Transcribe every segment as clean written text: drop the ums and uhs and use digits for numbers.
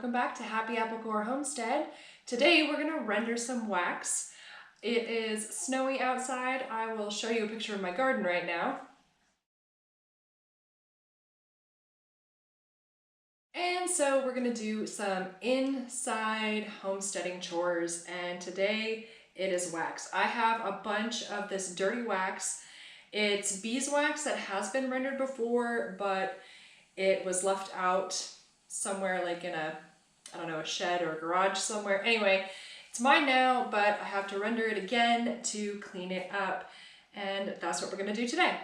welcome back to Happy Apple Core Homestead. Today we're going to render some wax. It is snowy outside. I will show you a picture of my garden right now. And so we're going to do some inside homesteading chores, and today it is wax. I have a bunch of this dirty wax. It's beeswax that has been rendered before, but it was left out somewhere like in a, I don't know, a shed or a garage somewhere. Anyway, it's mine now, but I have to render it again to clean it up. And that's what we're gonna do today.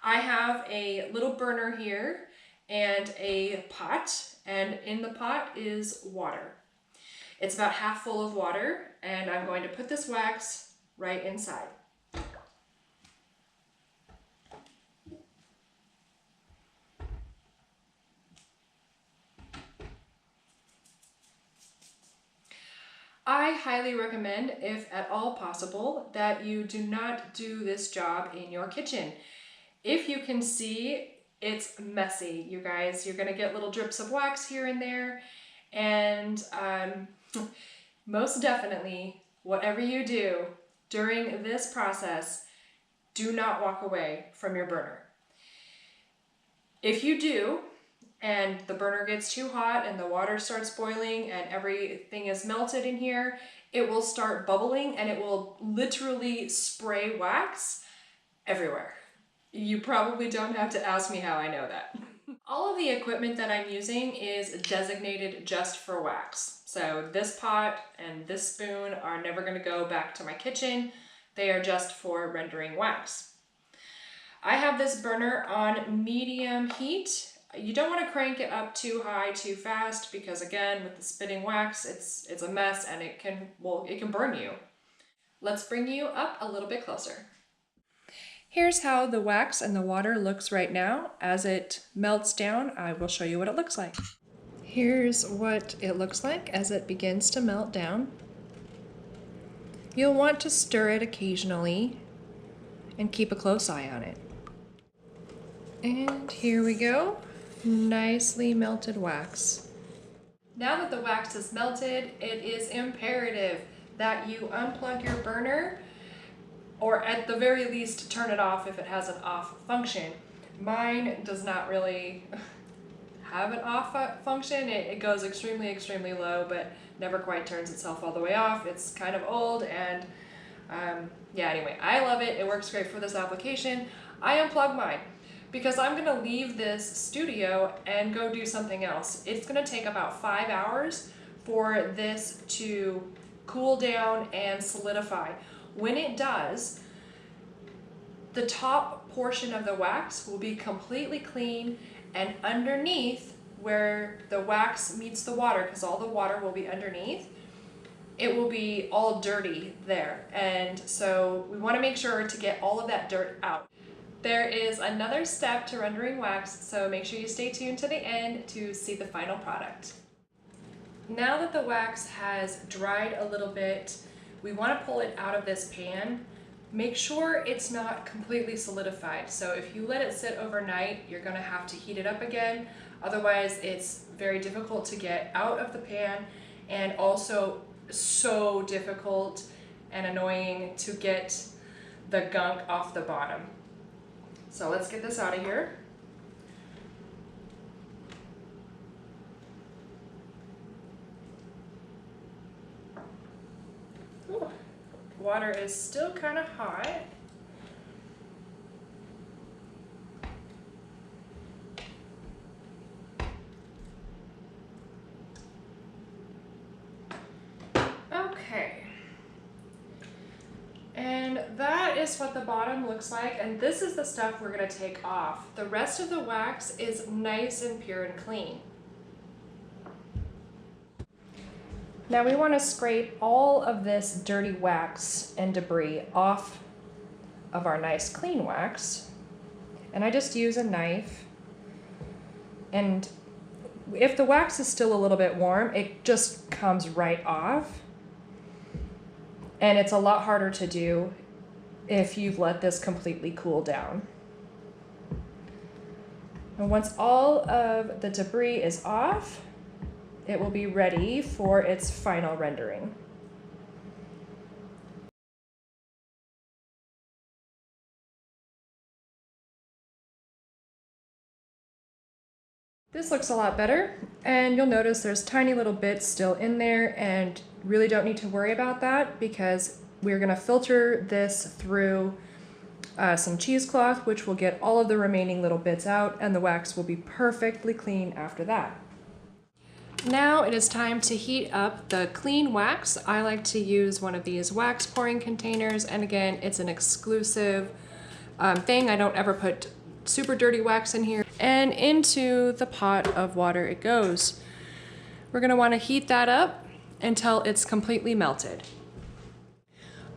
I have a little burner here and a pot, and in the pot is water. It's about half full of water, and I'm going to put this wax right inside. I highly recommend, if at all possible, that you do not do this job in your kitchen. If you can see, it's messy, you guys. You're gonna get little drips of wax here and there, and most definitely, whatever you do during this process, do not walk away from your burner. If you do, and the burner gets too hot and the water starts boiling and everything is melted in here, it will start bubbling and it will literally spray wax everywhere. You probably don't have to ask me how I know that. All of the equipment that I'm using is designated just for wax. So this pot and this spoon are never going to go back to my kitchen. They are just for rendering wax. I have this burner on medium heat. You don't want to crank it up too high too fast, because again, with the spitting wax, it's a mess and it can burn you. Let's bring you up a little bit closer. Here's how the wax and the water looks right now. As it melts down, I will show you what it looks like. Here's what it looks like as it begins to melt down. You'll want to stir it occasionally and keep a close eye on it. And here we go. Nicely melted wax. Now that the wax is melted, it is imperative that you unplug your burner, or at the very least turn it off if it has an off function. Mine does not really have an off function. It goes extremely low, but never quite turns itself all the way off. It's kind of old, and yeah, anyway, I love it. It works great for this application. I unplug mine because I'm gonna leave this studio and go do something else. It's gonna take about 5 hours for this to cool down and solidify. When it does, the top portion of the wax will be completely clean, and underneath where the wax meets the water, because all the water will be underneath, it will be all dirty there. And so we wanna make sure to get all of that dirt out. There is another step to rendering wax, so make sure you stay tuned to the end to see the final product. Now that the wax has dried a little bit, we want to pull it out of this pan. Make sure it's not completely solidified. So if you let it sit overnight, you're going to have to heat it up again. Otherwise, it's very difficult to get out of the pan, and also so difficult and annoying to get the gunk off the bottom. So let's get this out of here. Ooh, water is still kind of hot. Okay. And that is what the bottom looks like, and this is the stuff we're going to take off. The rest of the wax is nice and pure and clean. Now we want to scrape all of this dirty wax and debris off of our nice clean wax. And I just use a knife, and if the wax is still a little bit warm, it just comes right off. And it's a lot harder to do if you've let this completely cool down. And once all of the debris is off, it will be ready for its final rendering. This looks a lot better, and you'll notice there's tiny little bits still in there, and really don't need to worry about that because we're going to filter this through some cheesecloth, which will get all of the remaining little bits out, and the wax will be perfectly clean after that. Now it is time to heat up the clean wax. I like to use one of these wax pouring containers, and again, it's an exclusive thing. I don't ever put super dirty wax in here. And into the pot of water it goes. We're going to want to heat that up until it's completely melted.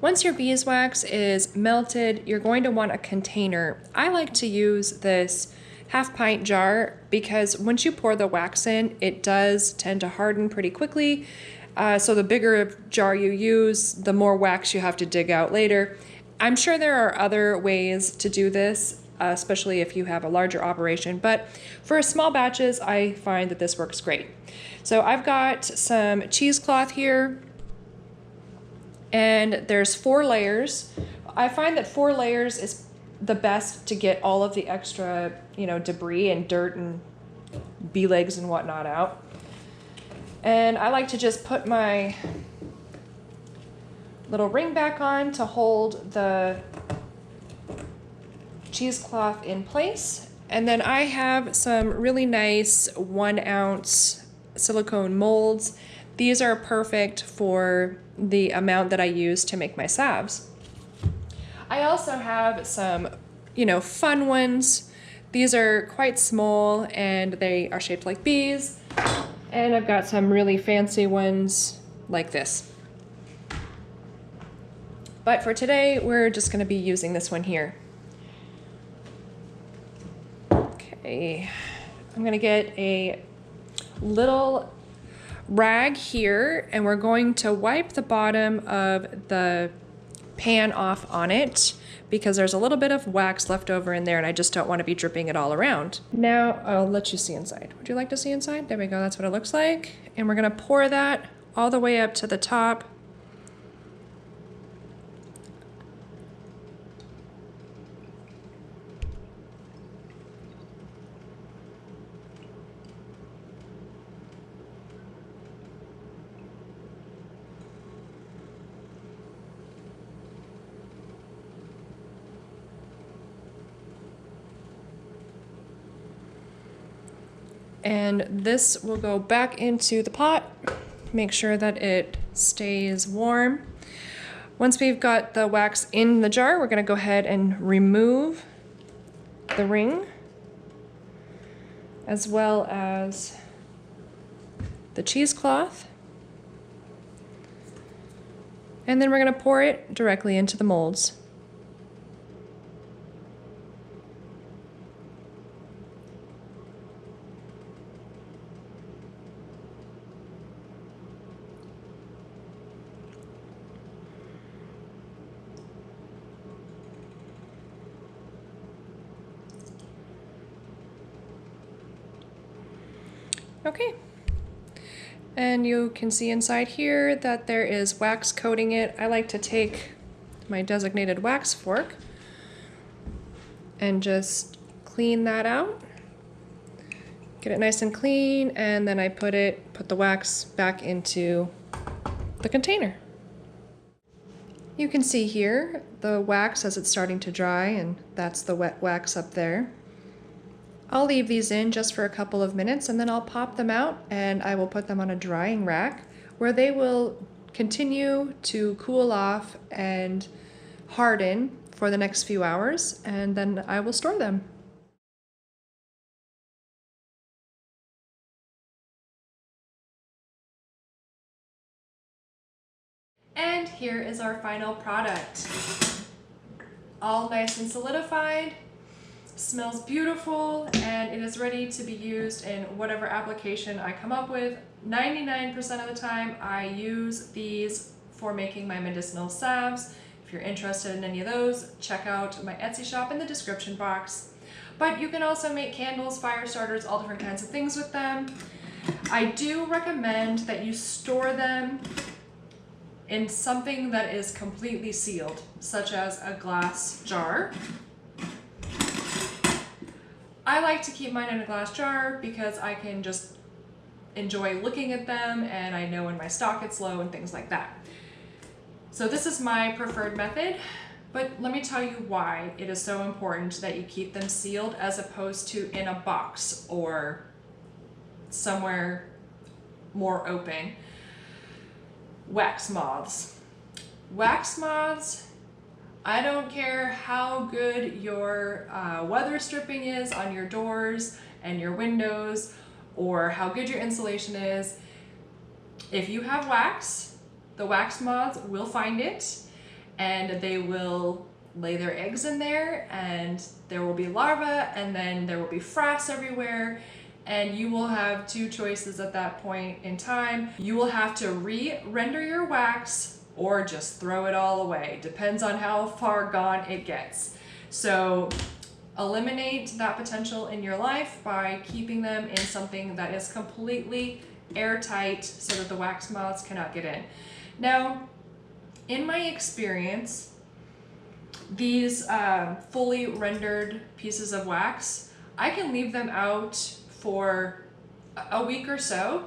Once your beeswax is melted, you're going to want a container. I like to use this half-pint jar because once you pour the wax in, it does tend to harden pretty quickly. So the bigger jar you use, the more wax you have to dig out later. I'm sure there are other ways to do this, especially if you have a larger operation, but for small batches, I find that this works great. So I've got some cheesecloth here, and there's 4 layers. I find that 4 layers is the best to get all of the extra, debris and dirt and bee legs and whatnot out. And I like to just put my little ring back on to hold the cheesecloth in place. And then I have some really nice 1-ounce silicone molds. These are perfect for the amount that I use to make my salves. I also have some, fun ones. These are quite small and they are shaped like bees. And I've got some really fancy ones like this. But for today, we're just going to be using this one here. Okay, I'm going to get a little rag here, and we're going to wipe the bottom of the pan off on it because there's a little bit of wax left over in there, and I just don't want to be dripping it all around. Now I'll let you see inside. Would you like to see inside? There we go, that's what it looks like. And we're going to pour that all the way up to the top. And this will go back into the pot. Make sure that it stays warm. Once we've got the wax in the jar, we're going to go ahead and remove the ring, as well as the cheesecloth. And then we're going to pour it directly into the molds. Okay, and you can see inside here that there is wax coating it. I like to take my designated wax fork and just clean that out. Get it nice and clean, and then I put the wax back into the container. You can see here the wax as it's starting to dry, and that's the wet wax up there. I'll leave these in just for a couple of minutes, and then I'll pop them out and I will put them on a drying rack where they will continue to cool off and harden for the next few hours, and then I will store them. And here is our final product. All nice and solidified. Smells beautiful, and it is ready to be used in whatever application I come up with. 99% of the time I use these for making my medicinal salves. If you're interested in any of those, check out my Etsy shop in the description box. But you can also make candles, fire starters, all different kinds of things with them. I do recommend that you store them in something that is completely sealed, such as a glass jar. I like to keep mine in a glass jar because I can just enjoy looking at them, and I know when my stock gets low and things like that. So this is my preferred method, but let me tell you why it is so important that you keep them sealed as opposed to in a box or somewhere more open. Wax moths. Wax moths, I don't care how good your weather stripping is on your doors and your windows, or how good your insulation is. If you have wax, the wax moths will find it, and they will lay their eggs in there, and there will be larvae, and then there will be frass everywhere, and you will have two choices at that point in time. You will have to re-render your wax or just throw it all away. Depends on how far gone it gets. So eliminate that potential in your life by keeping them in something that is completely airtight so that the wax moths cannot get in. Now, in my experience, these fully rendered pieces of wax, I can leave them out for a week or so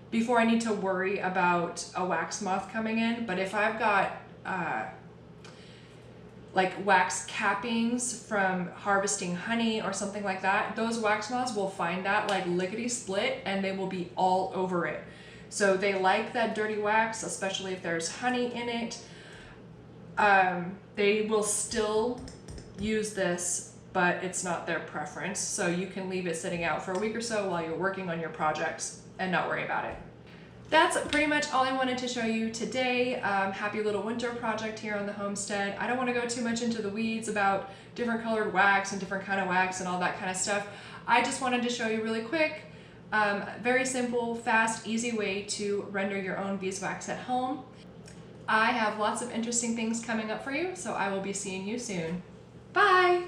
before I need to worry about a wax moth coming in. But if I've got like wax cappings from harvesting honey or something like that, those wax moths will find that like lickety split, and they will be all over it. So they like that dirty wax, especially if there's honey in it. They will still use this, but it's not their preference. So you can leave it sitting out for a week or so while you're working on your projects and not worry about it. That's pretty much all I wanted to show you today. Happy little winter project here on the homestead. I don't want to go too much into the weeds about different colored wax and different kind of wax and all that kind of stuff. I just wanted to show you really quick, very simple, fast, easy way to render your own beeswax at home. I have lots of interesting things coming up for you, so I will be seeing you soon. Bye!